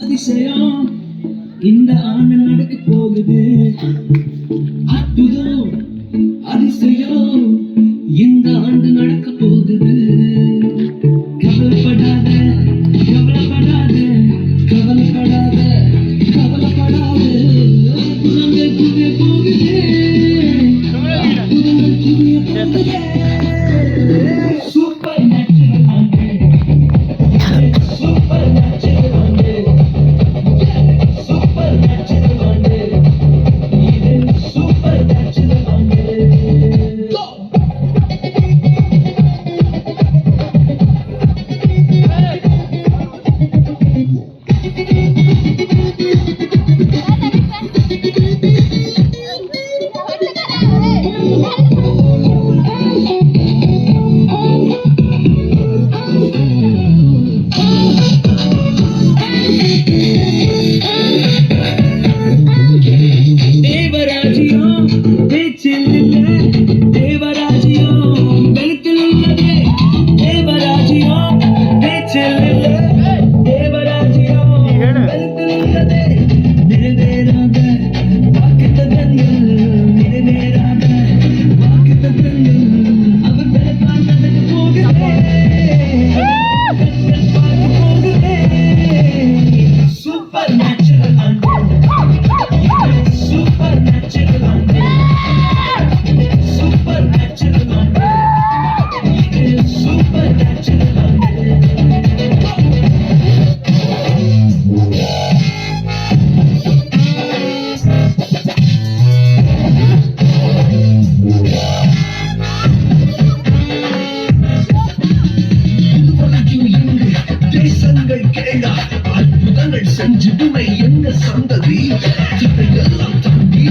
அதிசயம் இந்த ஆண்டு நடக்க போகுது. அற்புதம் அதிசயம் இந்த ஆண்டு நடக்க போகுது. கவலைப்படாத கவலைப்படாத கவலைப்படாத கவலைப்படாத அற்புதங்கள் புரிய போகுது. அற்புதங்கள் புரிய போகுது. சூப்பர் நேச்சுரல் ஆண்டு, சூப்பர் நேச்சுரல் ஆண்டு, சூப்பர் நேச்சுரல் ஆண்டு, இது சூப்பர் நேச்சுரல் ஆண்டு. தேவராஜ்யம் பேச்சில் இல்லை, தேவராஜ்யம் வெளுத்தில் உள்ளது. தேவராஜ்யம் பேச்சில் இல்லை, தேவராஜ்யம் வெளுத்தில் உள்ளது. நிறைவேறாத வாக்குத்தத்தங்கள், நிறைவேறாத வாக்குத்தத்தங்கள் அவர் பெறத்தான் நடக்க போகுதே. கண்கள் பார்க்க போகுதே. சூப்பர் நேச்சுரல் ஆண்டு, சூப்பர் நேச்சுரல் ஆண்டு, சூப்பர் நேச்சுரல் ஆண்டு, இது சூப்பர் நேச்சுரல் ஆண்டு. உலகில் எங்கு தேசங்கள் கேங்க அற்புதங்கள் செஞ்சிடுமை எங்க சந்ததி இதையெல்லாம் தாண்டி